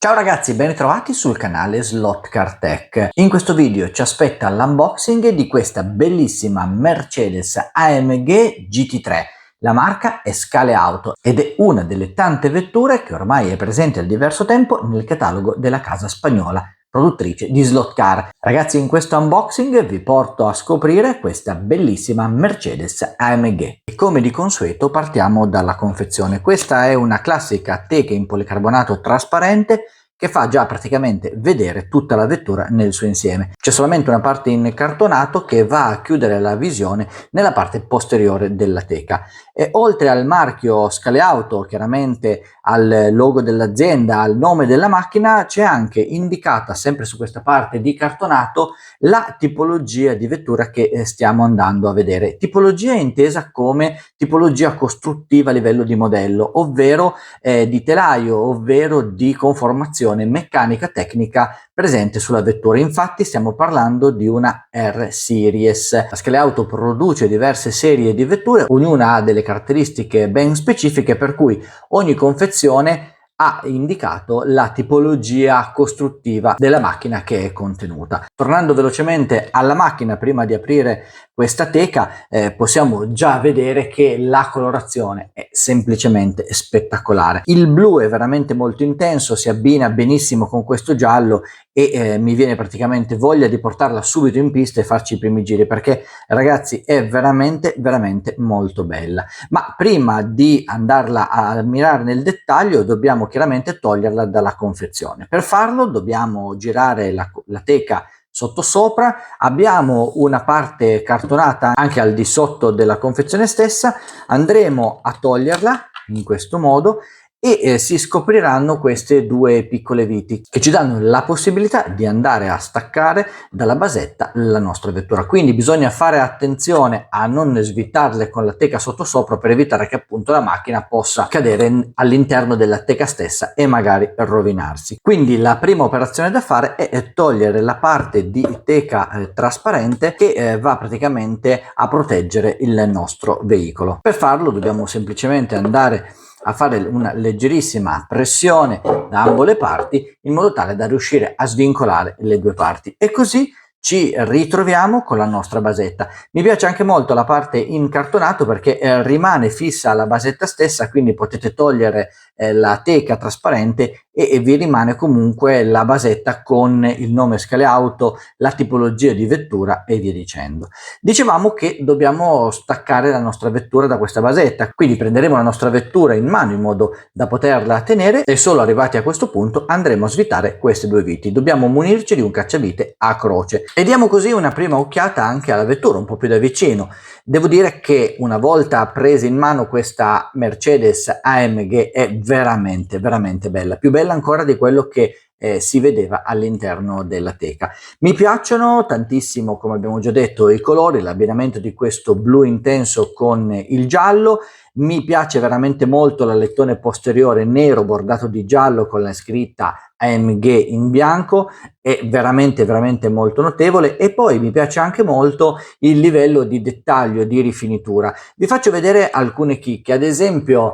Ciao ragazzi, ben ritrovati sul canale Slot Car Tech. In questo video ci aspetta l'unboxing di questa bellissima Mercedes AMG GT3. La marca è Scale Auto ed è una delle tante vetture che ormai è presente da diverso tempo nel catalogo della casa spagnola produttrice di slot car. Ragazzi, in questo unboxing vi porto a scoprire questa bellissima Mercedes AMG. E come di consueto partiamo dalla confezione. Questa è una classica teca in policarbonato trasparente che fa già praticamente vedere tutta la vettura nel suo insieme. C'è solamente una parte in cartonato che va a chiudere la visione nella parte posteriore della teca. E oltre al marchio Scale Auto, chiaramente al logo dell'azienda, al nome della macchina, c'è anche indicata sempre su questa parte di cartonato la tipologia di vettura che stiamo andando a vedere. Tipologia intesa come tipologia costruttiva a livello di modello, ovvero di telaio, ovvero di conformazione meccanica tecnica presente sulla vettura. Infatti stiamo parlando di una R-Series. La Scale Auto produce diverse serie di vetture, ognuna ha delle caratteristiche ben specifiche, per cui ogni confezione ha indicato la tipologia costruttiva della macchina che è contenuta. Tornando velocemente alla macchina, prima di aprire questa teca, possiamo già vedere che la colorazione è semplicemente spettacolare. Il blu è veramente molto intenso, si abbina benissimo con questo giallo e mi viene praticamente voglia di portarla subito in pista e farci i primi giri, perché ragazzi è veramente molto bella. Ma prima di andarla a ammirare nel dettaglio dobbiamo chiaramente toglierla dalla confezione. Per farlo dobbiamo girare la teca sottosopra. Abbiamo una parte cartonata anche al di sotto della confezione stessa, andremo a toglierla in questo modo e si scopriranno queste due piccole viti che ci danno la possibilità di andare a staccare dalla basetta la nostra vettura. Quindi bisogna fare attenzione a non svitarle con la teca sottosopra per evitare che appunto la macchina possa cadere all'interno della teca stessa e magari rovinarsi. Quindi la prima operazione da fare è togliere la parte di teca trasparente che va praticamente a proteggere il nostro veicolo. Per farlo dobbiamo semplicemente andare a fare una leggerissima pressione da ambo le parti in modo tale da riuscire a svincolare le due parti, e così ci ritroviamo con la nostra basetta. Mi piace anche molto la parte in cartonato perché rimane fissa alla basetta stessa, quindi potete togliere la teca trasparente e vi rimane comunque la basetta con il nome Scale Auto, la tipologia di vettura e via dicendo. Dicevamo che dobbiamo staccare la nostra vettura da questa basetta, quindi prenderemo la nostra vettura in mano in modo da poterla tenere e solo arrivati a questo punto andremo a svitare queste due viti. Dobbiamo munirci di un cacciavite a croce e diamo così una prima occhiata anche alla vettura un po' più da vicino. Devo dire che una volta presa in mano questa Mercedes AMG è veramente bella, più bella ancora di quello che si vedeva all'interno della teca. Mi piacciono tantissimo, come abbiamo già detto, i colori, l'abbinamento di questo blu intenso con il giallo. Mi piace veramente molto l'alettone posteriore nero bordato di giallo con la scritta AMG in bianco, è veramente molto notevole. E poi mi piace anche molto il livello di dettaglio, di rifinitura. Vi faccio vedere alcune chicche. Ad esempio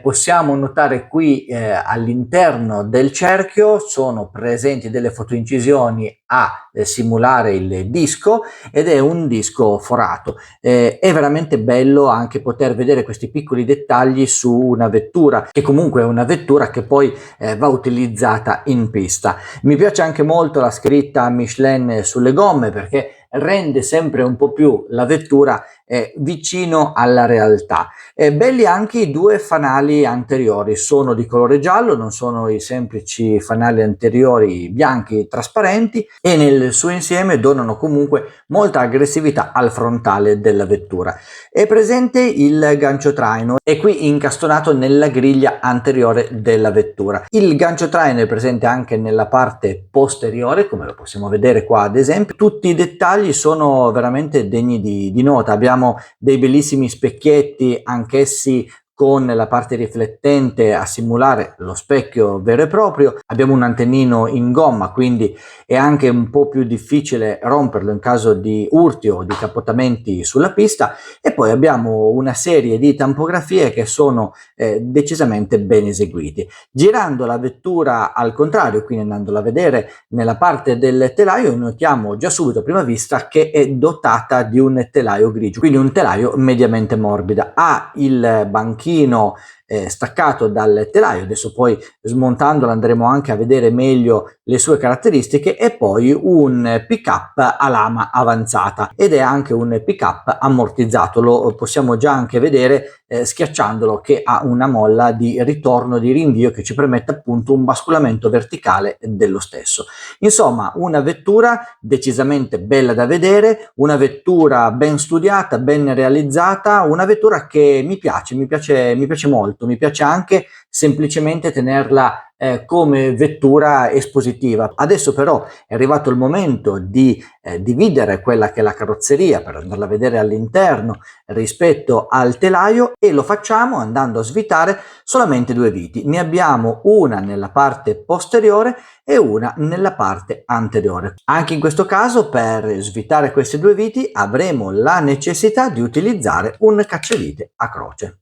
possiamo notare qui all'interno del cerchio sono presenti delle fotoincisioni a simulare il disco, ed è un disco forato. È veramente bello anche poter vedere questi piccoli dettagli su una vettura che comunque è una vettura che poi va utilizzata in pista. Mi piace anche molto la scritta Michelin sulle gomme perché rende sempre un po' più la vettura vicino alla realtà. Belli anche i due fanali anteriori, sono di colore giallo, non sono i semplici fanali anteriori bianchi trasparenti, e nel suo insieme donano comunque molta aggressività al frontale della vettura. È presente il gancio traino e qui incastonato nella griglia anteriore della vettura. Il gancio traino è presente anche nella parte posteriore, come lo possiamo vedere qua ad esempio. Tutti i dettagli sono veramente degni di nota. Abbiamo dei bellissimi specchietti, anch'essi con la parte riflettente a simulare lo specchio vero e proprio. Abbiamo un antennino in gomma, quindi è anche un po' più difficile romperlo in caso di urti o di capottamenti sulla pista, e poi abbiamo una serie di tampografie che sono decisamente ben eseguiti. Girando la vettura al contrario, quindi andandola a vedere nella parte del telaio, notiamo già subito a prima vista che è dotata di un telaio grigio, quindi un telaio mediamente morbida. Ha il banchino staccato dal telaio, adesso poi smontandolo andremo anche a vedere meglio le sue caratteristiche, e poi un pick up a lama avanzata, ed è anche un pick up ammortizzato, lo possiamo già anche vedere schiacciandolo, che ha una molla di ritorno di rinvio che ci permette appunto un basculamento verticale dello stesso. Insomma, una vettura decisamente bella da vedere, una vettura ben studiata, ben realizzata, una vettura che mi piace molto. Mi piace anche semplicemente tenerla come vettura espositiva. Adesso però è arrivato il momento di dividere quella che è la carrozzeria per andarla a vedere all'interno rispetto al telaio, e lo facciamo andando a svitare solamente due viti. Ne abbiamo una nella parte posteriore e una nella parte anteriore. Anche in questo caso, per svitare queste due viti avremo la necessità di utilizzare un cacciavite a croce.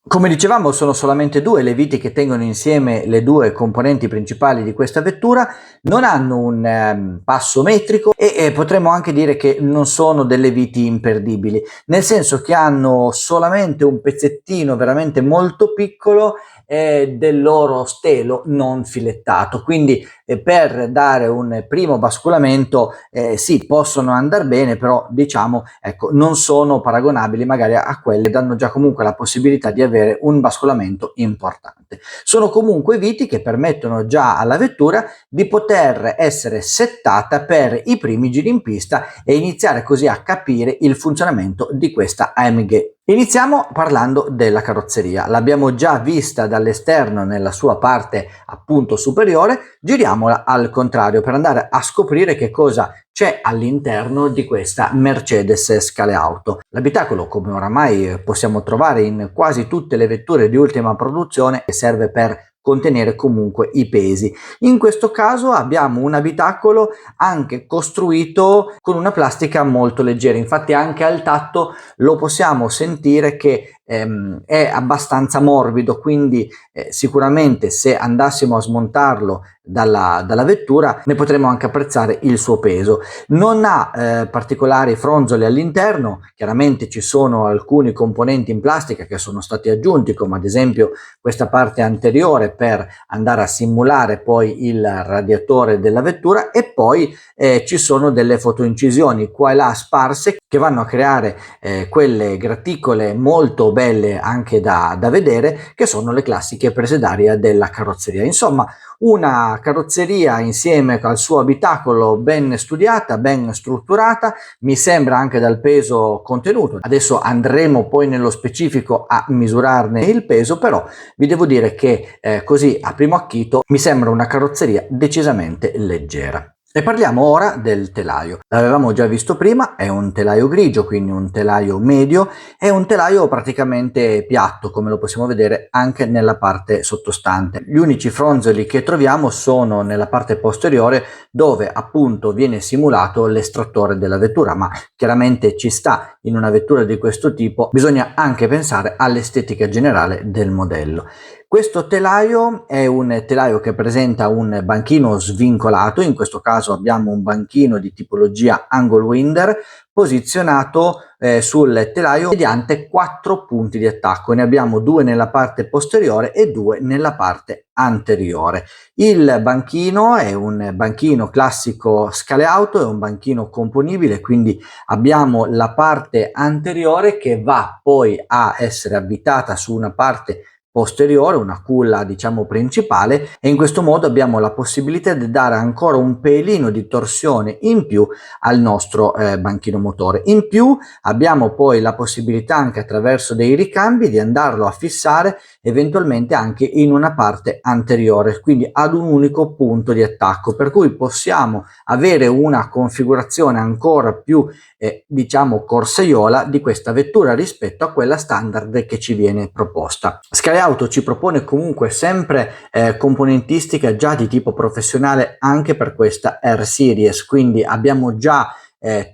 Come dicevamo, sono solamente due le viti che tengono insieme le due componenti principali di questa vettura, non hanno un passo metrico e potremmo anche dire che non sono delle viti imperdibili, nel senso che hanno solamente un pezzettino veramente molto piccolo del loro stelo non filettato, quindi per dare un primo basculamento sì, possono andare bene, però diciamo, ecco, non sono paragonabili magari a quelle che danno già comunque la possibilità di avere un basculamento importante. Sono comunque viti che permettono già alla vettura di poter essere settata per i primi giri in pista e iniziare così a capire il funzionamento di questa AMG. Iniziamo parlando della carrozzeria. L'abbiamo già vista dall'esterno nella sua parte appunto superiore, giriamola al contrario per andare a scoprire che cosa c'è all'interno di questa Mercedes Scale Auto. L'abitacolo, come oramai possiamo trovare in quasi tutte le vetture di ultima produzione, serve per contenere comunque i pesi. In questo caso abbiamo un abitacolo anche costruito con una plastica molto leggera, infatti anche al tatto lo possiamo sentire che è abbastanza morbido, quindi sicuramente se andassimo a smontarlo dalla vettura ne potremo anche apprezzare il suo peso. Non ha particolari fronzoli all'interno, chiaramente ci sono alcuni componenti in plastica che sono stati aggiunti, come ad esempio questa parte anteriore per andare a simulare poi il radiatore della vettura, e poi ci sono delle fotoincisioni qua e là sparse che vanno a creare quelle graticole molto belle anche da vedere, che sono le classiche prese d'aria della carrozzeria. Insomma, una carrozzeria insieme al suo abitacolo ben studiata, ben strutturata, mi sembra anche dal peso contenuto. Adesso andremo poi nello specifico a misurarne il peso, però vi devo dire che così a primo acchito mi sembra una carrozzeria decisamente leggera. E parliamo ora del telaio. L'avevamo già visto prima, è un telaio grigio, quindi un telaio medio, è un telaio praticamente piatto, come lo possiamo vedere anche nella parte sottostante. Gli unici fronzoli che troviamo sono nella parte posteriore, dove appunto viene simulato l'estrattore della vettura, ma chiaramente ci sta in una vettura di questo tipo, bisogna anche pensare all'estetica generale del modello. Questo telaio è un telaio che presenta un banchino svincolato, in questo caso abbiamo un banchino di tipologia angle winder posizionato sul telaio mediante 4 punti di attacco. Ne abbiamo 2 nella parte posteriore e 2 nella parte anteriore. Il banchino è un banchino classico Scale Auto, è un banchino componibile, quindi abbiamo la parte anteriore che va poi a essere avvitata su una parte posteriore, una culla diciamo principale, e in questo modo abbiamo la possibilità di dare ancora un pelino di torsione in più al nostro banchino motore. In più abbiamo poi la possibilità anche attraverso dei ricambi di andarlo a fissare eventualmente anche in una parte anteriore, quindi ad un unico punto di attacco, per cui possiamo avere una configurazione ancora più diciamo corsaiola di questa vettura rispetto a quella standard che ci viene proposta. Scale Auto ci propone comunque sempre componentistica già di tipo professionale anche per questa R Series, quindi abbiamo già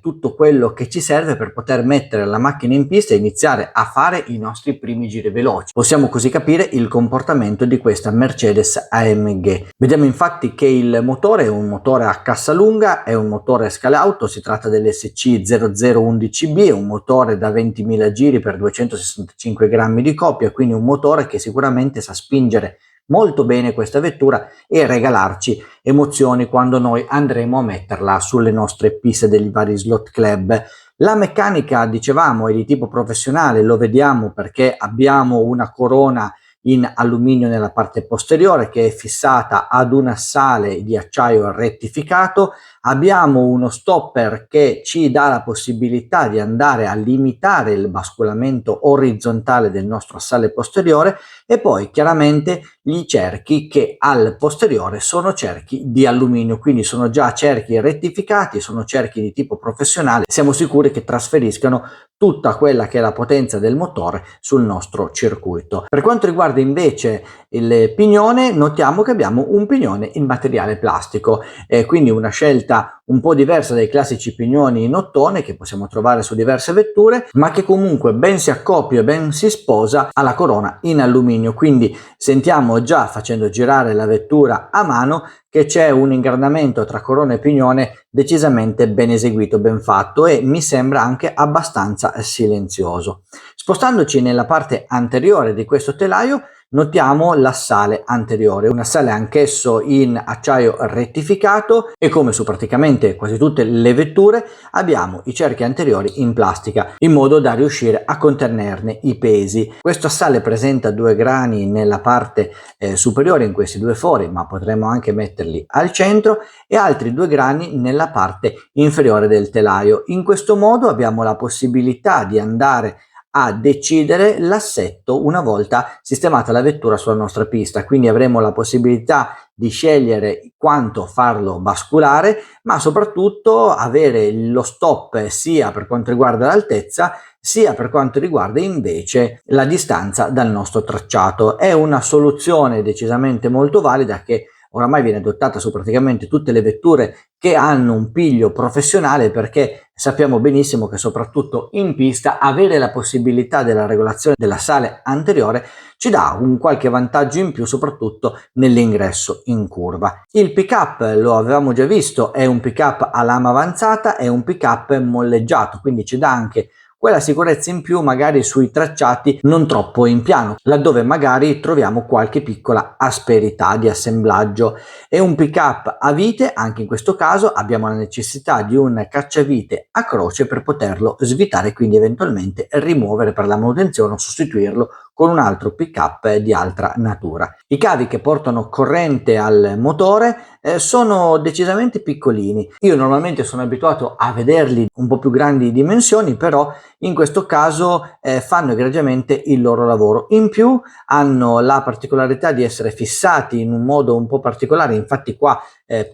tutto quello che ci serve per poter mettere la macchina in pista e iniziare a fare i nostri primi giri veloci. Possiamo così capire il comportamento di questa Mercedes AMG. Vediamo infatti che il motore è un motore a cassa lunga, è un motore Scale Auto, si tratta dell'SC0011B, è un motore da 20.000 giri per 265 grammi di coppia, quindi un motore che sicuramente sa spingere molto bene questa vettura e regalarci emozioni quando noi andremo a metterla sulle nostre piste dei vari slot club. La meccanica, dicevamo, è di tipo professionale, lo vediamo perché abbiamo una corona in alluminio nella parte posteriore che è fissata ad un assale di acciaio rettificato. Abbiamo uno stopper che ci dà la possibilità di andare a limitare il basculamento orizzontale del nostro assale posteriore, e poi chiaramente gli cerchi che al posteriore sono cerchi di alluminio, quindi sono già cerchi rettificati, sono cerchi di tipo professionale, siamo sicuri che trasferiscano tutta quella che è la potenza del motore sul nostro circuito. Per quanto riguarda invece il pignone, notiamo che abbiamo un pignone in materiale plastico, quindi una scelta un po' diversa dai classici pignoni in ottone che possiamo trovare su diverse vetture, ma che comunque ben si accoppia, ben si sposa alla corona in alluminio, quindi sentiamo già facendo girare la vettura a mano che c'è un ingranamento tra corona e pignone decisamente ben eseguito, ben fatto, e mi sembra anche abbastanza silenzioso. Spostandoci nella parte anteriore di questo telaio notiamo l'assale anteriore, un assale anch'esso in acciaio rettificato, e come su praticamente quasi tutte le vetture abbiamo i cerchi anteriori in plastica in modo da riuscire a contenerne i pesi. Questo assale presenta due grani nella parte superiore in questi due fori, ma potremmo anche metterli al centro, e altri due grani nella parte inferiore del telaio. In questo modo abbiamo la possibilità di andare a decidere l'assetto una volta sistemata la vettura sulla nostra pista, quindi avremo la possibilità di scegliere quanto farlo basculare, ma soprattutto avere lo stop sia per quanto riguarda l'altezza sia per quanto riguarda invece la distanza dal nostro tracciato. È una soluzione decisamente molto valida che oramai viene adottata su praticamente tutte le vetture che hanno un piglio professionale, perché sappiamo benissimo che soprattutto in pista avere la possibilità della regolazione dell'assale anteriore ci dà un qualche vantaggio in più, soprattutto nell'ingresso in curva. Il pick-up lo avevamo già visto, è un pick-up a lama avanzata, è un pick-up molleggiato, quindi ci dà anche quella sicurezza in più magari sui tracciati non troppo in piano, laddove magari troviamo qualche piccola asperità di assemblaggio. È un pick-up a vite, anche in questo caso abbiamo la necessità di un cacciavite a croce per poterlo svitare, quindi eventualmente rimuovere per la manutenzione o sostituirlo con un altro pick-up di altra natura. I cavi che portano corrente al motore sono decisamente piccolini. Io normalmente sono abituato a vederli un po' più grandi di dimensioni, però in questo caso fanno egregiamente il loro lavoro. In più hanno la particolarità di essere fissati in un modo un po' particolare, infatti qua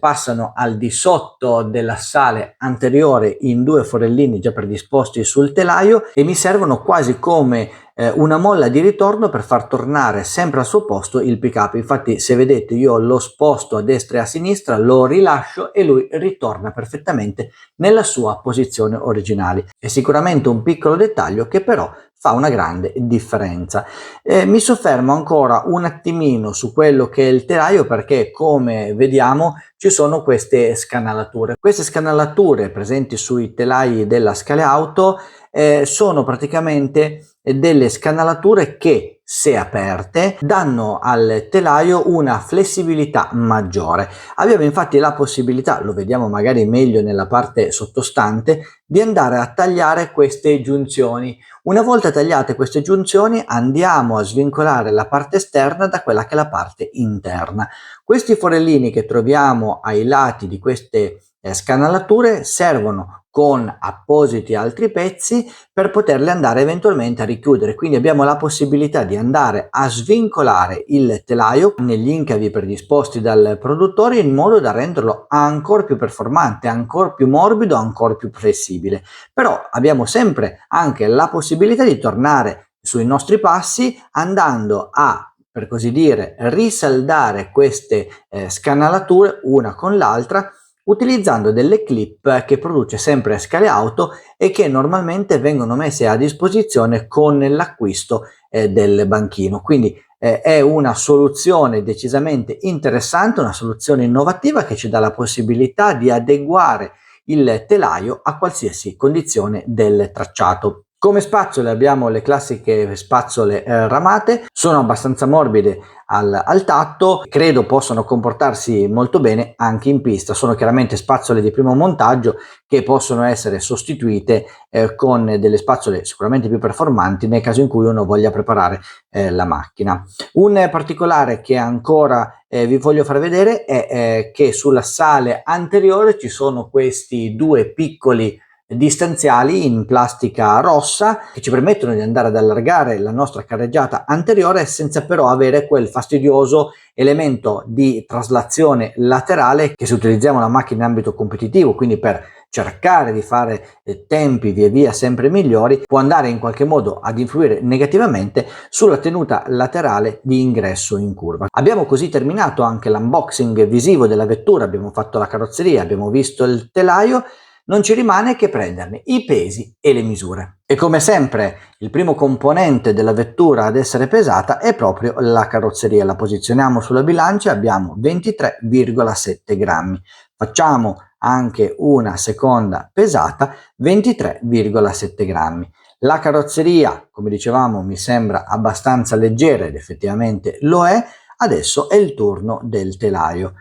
passano al di sotto dell'assale anteriore in due forellini già predisposti sul telaio, e mi servono quasi come una molla di ritorno per far tornare sempre al suo posto il pick-up. Infatti se vedete io lo sposto a destra e a sinistra, lo rilascio e lui ritorna perfettamente nella sua posizione originale. È sicuramente un piccolo dettaglio che però fa una grande differenza. Mi soffermo ancora un attimino su quello che è il telaio, perché come vediamo ci sono queste scanalature. Queste scanalature presenti sui telai della Scale Auto sono praticamente delle scanalature che, se aperte, danno al telaio una flessibilità maggiore. Abbiamo infatti la possibilità, lo vediamo magari meglio nella parte sottostante, di andare a tagliare queste giunzioni. Una volta tagliate queste giunzioni andiamo a svincolare la parte esterna da quella che è la parte interna. Questi forellini che troviamo ai lati di queste scanalature servono con appositi altri pezzi per poterle andare eventualmente a richiudere, quindi abbiamo la possibilità di andare a svincolare il telaio negli incavi predisposti dal produttore in modo da renderlo ancora più performante, ancora più morbido, ancora più flessibile. Però abbiamo sempre anche la possibilità di tornare sui nostri passi andando a, per così dire, risaldare queste scanalature una con l'altra utilizzando delle clip che produce sempre Scale Auto e che normalmente vengono messe a disposizione con l'acquisto del banchino. Quindi è una soluzione decisamente interessante, una soluzione innovativa che ci dà la possibilità di adeguare il telaio a qualsiasi condizione del tracciato. Come spazzole abbiamo le classiche spazzole ramate, sono abbastanza morbide al tatto, credo possano comportarsi molto bene anche in pista. Sono chiaramente spazzole di primo montaggio che possono essere sostituite con delle spazzole sicuramente più performanti nel caso in cui uno voglia preparare la macchina. Un particolare che ancora vi voglio far vedere è che sulla sale anteriore ci sono questi due piccoli distanziali in plastica rossa che ci permettono di andare ad allargare la nostra carreggiata anteriore senza però avere quel fastidioso elemento di traslazione laterale che se utilizziamo la macchina in ambito competitivo, quindi per cercare di fare tempi via via sempre migliori, può andare in qualche modo ad influire negativamente sulla tenuta laterale di ingresso in curva. Abbiamo così terminato anche l'unboxing visivo della vettura, abbiamo fatto la carrozzeria, abbiamo visto il telaio. Non ci rimane che prenderne i pesi e le misure. E come sempre il primo componente della vettura ad essere pesata è proprio la carrozzeria. La posizioniamo sulla bilancia, abbiamo 23,7 grammi. Facciamo anche una seconda pesata, 23,7 grammi. La carrozzeria, come dicevamo, mi sembra abbastanza leggera ed effettivamente lo è. Adesso è il turno del telaio.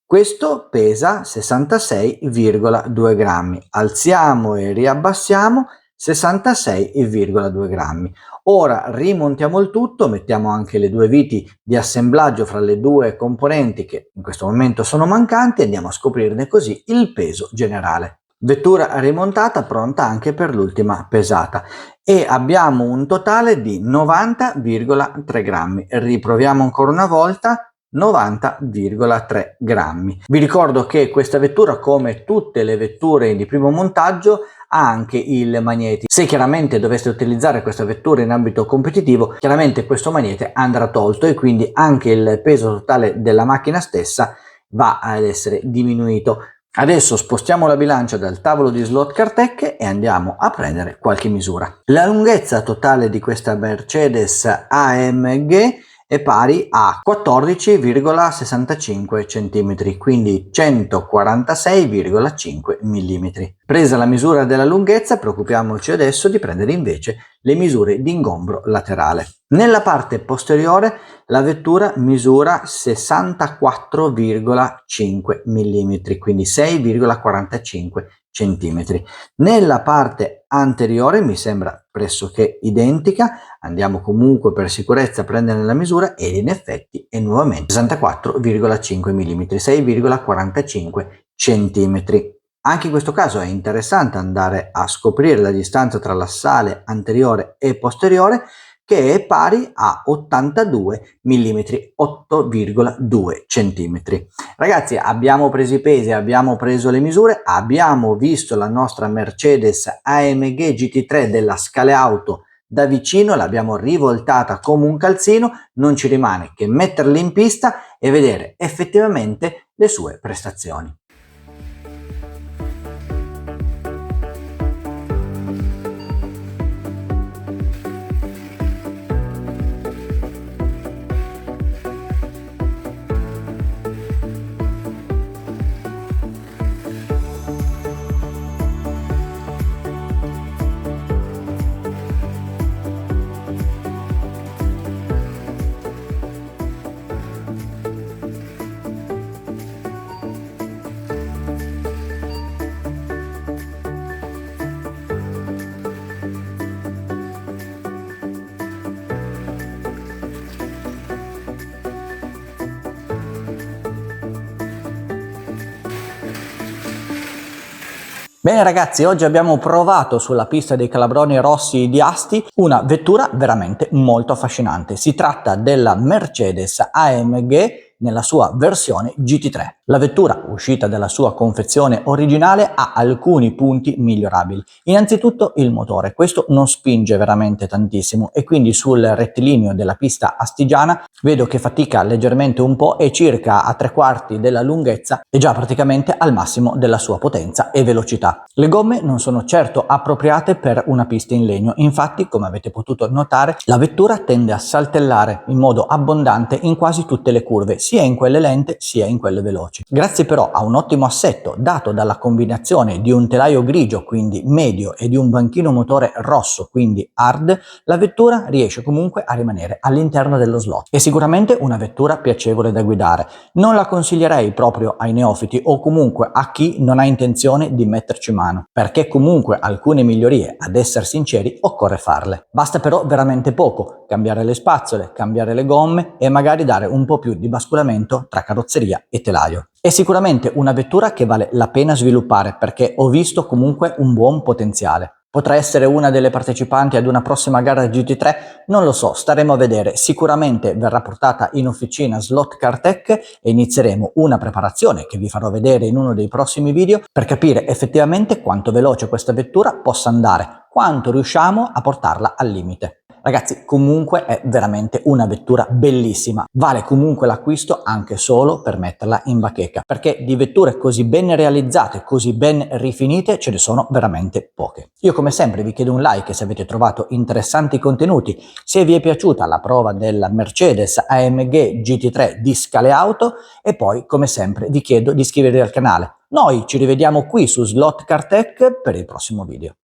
Questo pesa 66,2 grammi, alziamo e riabbassiamo 66,2 grammi. Ora rimontiamo il tutto, mettiamo anche le due viti di assemblaggio fra le due componenti che in questo momento sono mancanti e andiamo a scoprirne così il peso generale. Vettura rimontata, pronta anche per l'ultima pesata e abbiamo un totale di 90,3 grammi. Riproviamo ancora una volta. 90,3 grammi. Vi ricordo che questa vettura, come tutte le vetture di primo montaggio, ha anche il magnete. Se chiaramente doveste utilizzare questa vettura in ambito competitivo, chiaramente questo magnete andrà tolto e quindi anche il peso totale della macchina stessa va ad essere diminuito. Adesso spostiamo la bilancia dal tavolo di slot Cartech e andiamo a prendere qualche misura. La lunghezza totale di questa Mercedes AMG è pari a 14,65 cm, quindi 146,5 mm. Presa la misura della lunghezza, preoccupiamoci adesso di prendere invece le misure di ingombro laterale. Nella parte posteriore la vettura misura 64,5 mm, quindi 6,45 cm. Nella parte anteriore mi sembra pressoché identica, andiamo comunque per sicurezza a prendere la misura ed in effetti è nuovamente 64,5 mm, 6,45 cm. Anche in questo caso è interessante andare a scoprire la distanza tra la sale anteriore e posteriore, che è pari a 82 mm, 8,2 cm. Ragazzi, abbiamo preso i pesi, abbiamo preso le misure, abbiamo visto la nostra Mercedes AMG GT3 della Scale Auto da vicino, l'abbiamo rivoltata come un calzino, non ci rimane che metterla in pista e vedere effettivamente le sue prestazioni. Bene ragazzi, oggi abbiamo provato sulla pista dei Calabroni Rossi di Asti una vettura veramente molto affascinante. Si tratta della Mercedes AMG nella sua versione GT3. La vettura, uscita dalla sua confezione originale, ha alcuni punti migliorabili. Innanzitutto il motore, questo non spinge veramente tantissimo e quindi sul rettilineo della pista astigiana vedo che fatica leggermente un po' e circa a 3/4 della lunghezza è già praticamente al massimo della sua potenza e velocità. Le gomme non sono certo appropriate per una pista in legno, infatti come avete potuto notare la vettura tende a saltellare in modo abbondante in quasi tutte le curve, sia in quelle lente sia in quelle veloci. Grazie però a un ottimo assetto dato dalla combinazione di un telaio grigio, quindi medio, e di un banchino motore rosso, quindi hard, la vettura riesce comunque a rimanere all'interno dello slot. È sicuramente una vettura piacevole da guidare. Non la consiglierei proprio ai neofiti o comunque a chi non ha intenzione di metterci mano, perché comunque alcune migliorie, ad essere sinceri, occorre farle. Basta però veramente poco, cambiare le spazzole, cambiare le gomme e magari dare un po' più di basculamento tra carrozzeria e telaio. È sicuramente una vettura che vale la pena sviluppare perché ho visto comunque un buon potenziale. Potrà essere una delle partecipanti ad una prossima gara GT3? Non lo so, staremo a vedere. Sicuramente verrà portata in officina Slot Car Tech e inizieremo una preparazione che vi farò vedere in uno dei prossimi video per capire effettivamente quanto veloce questa vettura possa andare, quanto riusciamo a portarla al limite. Ragazzi, comunque è veramente una vettura bellissima, vale comunque l'acquisto anche solo per metterla in bacheca, perché di vetture così ben realizzate, così ben rifinite ce ne sono veramente poche. Io come sempre vi chiedo un like se avete trovato interessanti contenuti, se vi è piaciuta la prova della Mercedes AMG GT3 di Scale Auto e poi come sempre vi chiedo di iscrivervi al canale. Noi ci rivediamo qui su Slot Car Tech per il prossimo video.